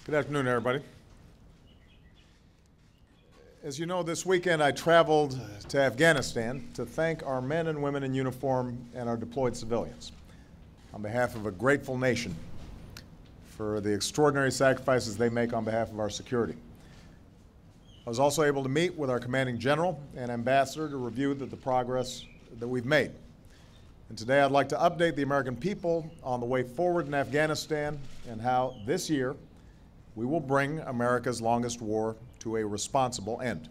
Good afternoon, everybody. As you know, this weekend I traveled to Afghanistan to thank our men and women in uniform and our deployed civilians on behalf of a grateful nation for the extraordinary sacrifices they make on behalf of our security. I was also able to meet with our commanding general and ambassador to review the progress that we've made. And today I'd like to update the American people on the way forward in Afghanistan and how this year we will bring America's longest war to a responsible end.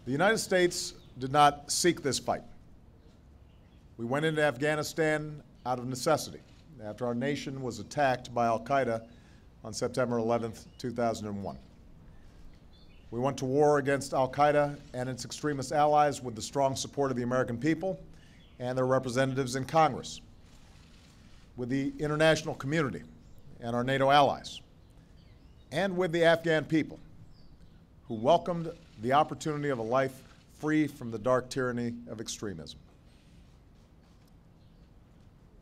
The United States did not seek this fight. We went into Afghanistan out of necessity after our nation was attacked by al-Qaeda on September 11th, 2001. We went to war against al-Qaeda and its extremist allies with the strong support of the American people and their representatives in Congress, with the international community and our NATO allies, and with the Afghan people, who welcomed the opportunity of a life free from the dark tyranny of extremism.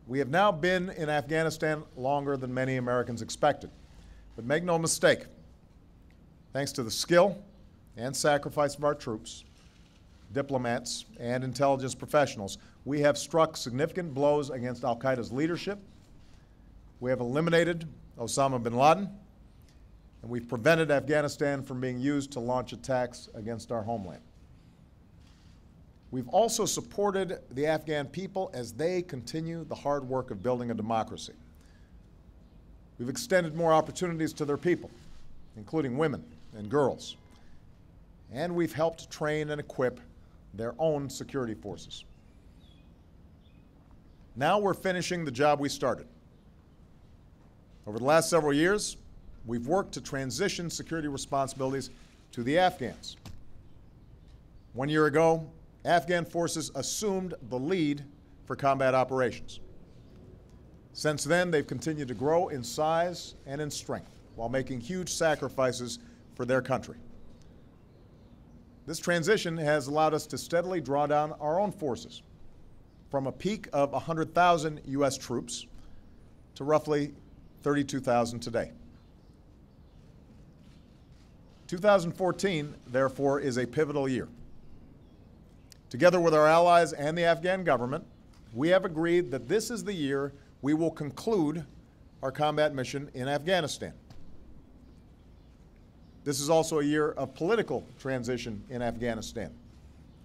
We have now been in Afghanistan longer than many Americans expected. But make no mistake, thanks to the skill and sacrifice of our troops, diplomats, and intelligence professionals, we have struck significant blows against al-Qaeda's leadership. We have eliminated Osama bin Laden, and we've prevented Afghanistan from being used to launch attacks against our homeland. We've also supported the Afghan people as they continue the hard work of building a democracy. We've extended more opportunities to their people, including women and girls, and we've helped train and equip their own security forces. Now we're finishing the job we started. Over the last several years, we've worked to transition security responsibilities to the Afghans. 1 year ago, Afghan forces assumed the lead for combat operations. Since then, they've continued to grow in size and in strength while making huge sacrifices for their country. This transition has allowed us to steadily draw down our own forces from a peak of 100,000 U.S. troops to roughly 32,000 today. 2014, therefore, is a pivotal year. Together with our allies and the Afghan government, we have agreed that this is the year we will conclude our combat mission in Afghanistan. This is also a year of political transition in Afghanistan.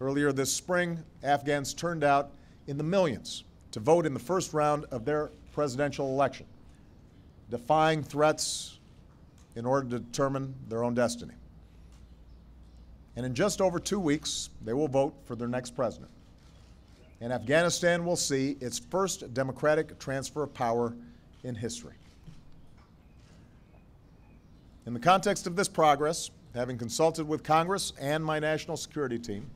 Earlier this spring, Afghans turned out in the millions to vote in the first round of their presidential election, defying threats in order to determine their own destiny. And in just over 2 weeks, they will vote for their next president. And Afghanistan will see its first democratic transfer of power in history. In the context of this progress, having consulted with Congress and my national security team,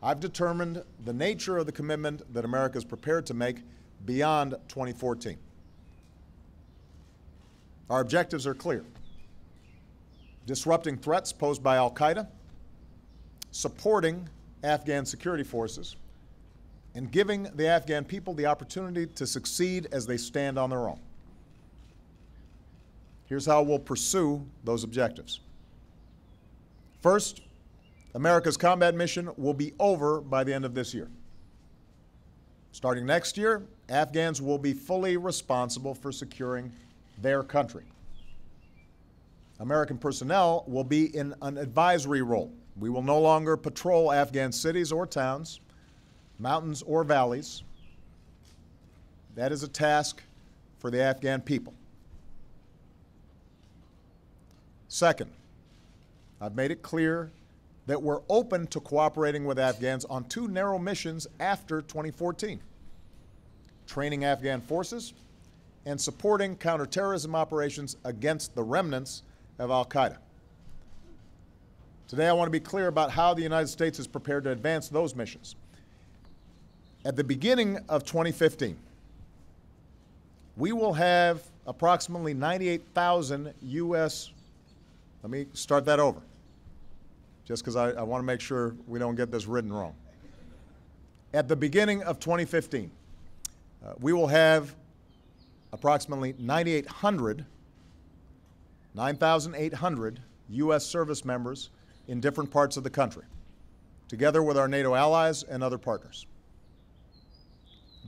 I've determined the nature of the commitment that America is prepared to make beyond 2014. Our objectives are clear: disrupting threats posed by al-Qaeda, supporting Afghan security forces, and giving the Afghan people the opportunity to succeed as they stand on their own. Here's how we'll pursue those objectives. First, America's combat mission will be over by the end of this year. Starting next year, Afghans will be fully responsible for securing their country. American personnel will be in an advisory role. We will no longer patrol Afghan cities or towns, mountains or valleys. That is a task for the Afghan people. Second, I've made it clear that we're open to cooperating with Afghans on two narrow missions after 2014: training Afghan forces and supporting counterterrorism operations against the remnants of al-Qaeda. Today, I want to be clear about how the United States is prepared to advance those missions. At the beginning of 2015, we will have approximately 98,000 U.S. Let me start that over, just because I want to make sure we don't get this written wrong. At the beginning of 2015, we will have approximately 9,800 9,800 U.S. service members in different parts of the country, together with our NATO allies and other partners.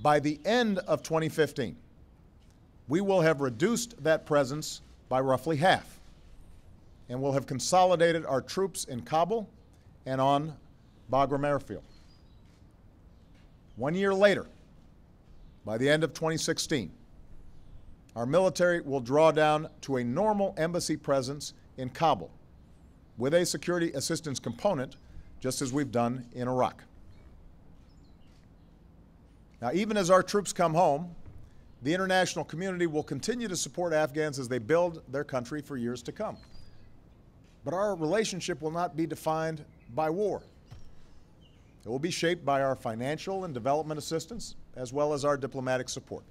By the end of 2015, we will have reduced that presence by roughly half, and will have consolidated our troops in Kabul and on Bagram Airfield. 1 year later, by the end of 2016, our military will draw down to a normal embassy presence in Kabul with a security assistance component, just as we've done in Iraq. Now, even as our troops come home, the international community will continue to support Afghans as they build their country for years to come. But our relationship will not be defined by war. It will be shaped by our financial and development assistance, as well as our diplomatic support.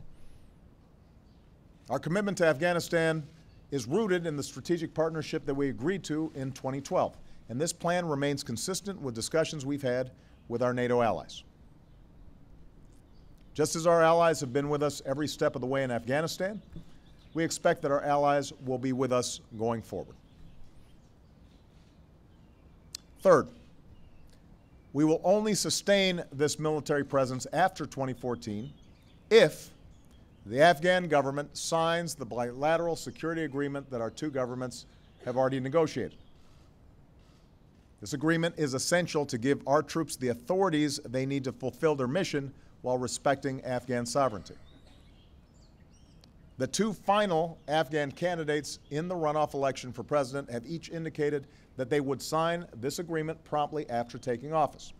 Our commitment to Afghanistan is rooted in the strategic partnership that we agreed to in 2012, and this plan remains consistent with discussions we've had with our NATO allies. Just as our allies have been with us every step of the way in Afghanistan, we expect that our allies will be with us going forward. Third, we will only sustain this military presence after 2014 if the Afghan government signs the bilateral security agreement that our two governments have already negotiated. This agreement is essential to give our troops the authorities they need to fulfill their mission while respecting Afghan sovereignty. The two final Afghan candidates in the runoff election for president have each indicated that they would sign this agreement promptly after taking office.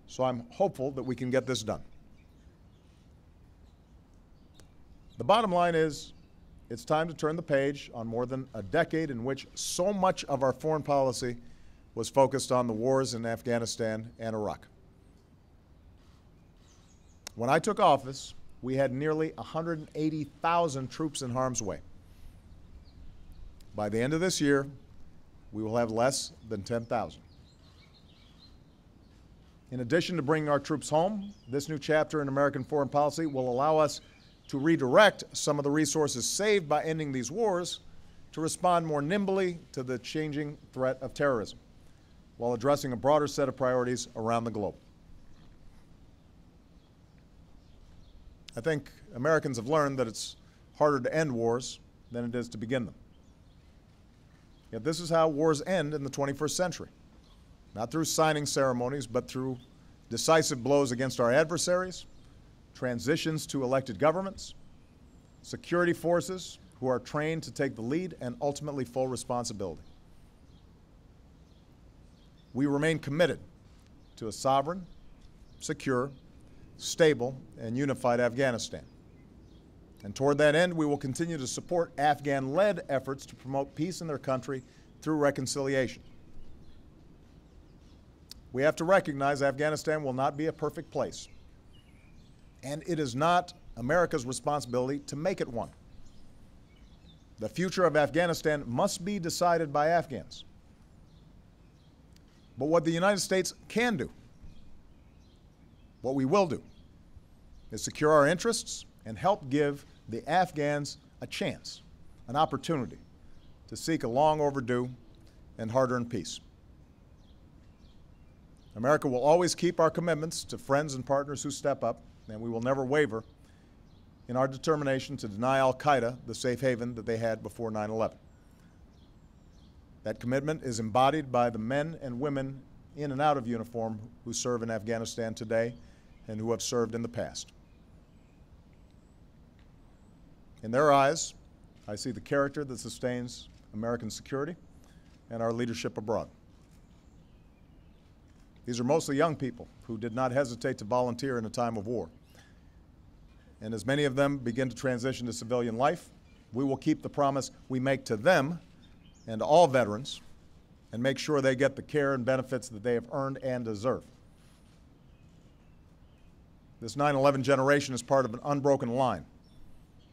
So I'm hopeful that we can get this done. The bottom line is, it's time to turn the page on more than a decade in which so much of our foreign policy was focused on the wars in Afghanistan and Iraq. When I took office, we had nearly 180,000 troops in harm's way. By the end of this year, we will have less than 10,000. In addition to bringing our troops home, this new chapter in American foreign policy will allow us to redirect some of the resources saved by ending these wars to respond more nimbly to the changing threat of terrorism, while addressing a broader set of priorities around the globe. I think Americans have learned that it's harder to end wars than it is to begin them. Yet this is how wars end in the 21st century. Not through signing ceremonies, but through decisive blows against our adversaries, transitions to elected governments, security forces who are trained to take the lead, and ultimately full responsibility. We remain committed to a sovereign, secure, stable, and unified Afghanistan. And toward that end, we will continue to support Afghan-led efforts to promote peace in their country through reconciliation. We have to recognize Afghanistan will not be a perfect place, and it is not America's responsibility to make it one. The future of Afghanistan must be decided by Afghans. But what the United States can do, what we will do, is secure our interests and help give the Afghans a chance, an opportunity to seek a long overdue and hard-earned peace. America will always keep our commitments to friends and partners who step up, and we will never waver in our determination to deny al-Qaeda the safe haven that they had before 9/11. That commitment is embodied by the men and women in and out of uniform who serve in Afghanistan today and who have served in the past. In their eyes, I see the character that sustains American security and our leadership abroad. These are mostly young people who did not hesitate to volunteer in a time of war. And as many of them begin to transition to civilian life, we will keep the promise we make to them and to all veterans and make sure they get the care and benefits that they have earned and deserve. This 9/11 generation is part of an unbroken line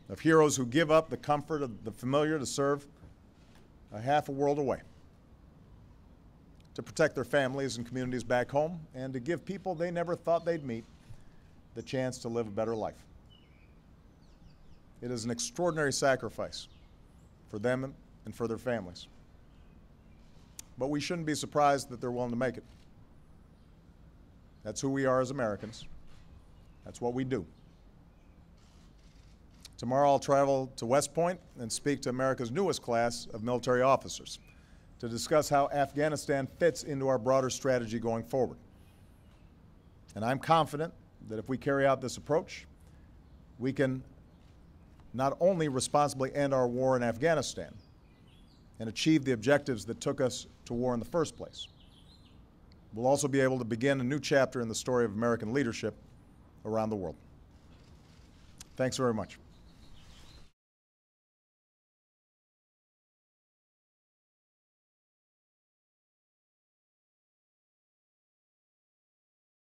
of heroes who give up the comfort of the familiar to serve a half a world away, to protect their families and communities back home, and to give people they never thought they'd meet the chance to live a better life. It is an extraordinary sacrifice for them and for their families. But we shouldn't be surprised that they're willing to make it. That's who we are as Americans. That's what we do. Tomorrow I'll travel to West Point and speak to America's newest class of military officers to discuss how Afghanistan fits into our broader strategy going forward. And I'm confident that if we carry out this approach, we can not only responsibly end our war in Afghanistan and achieve the objectives that took us to war in the first place, we'll also be able to begin a new chapter in the story of American leadership around the world. Thanks very much.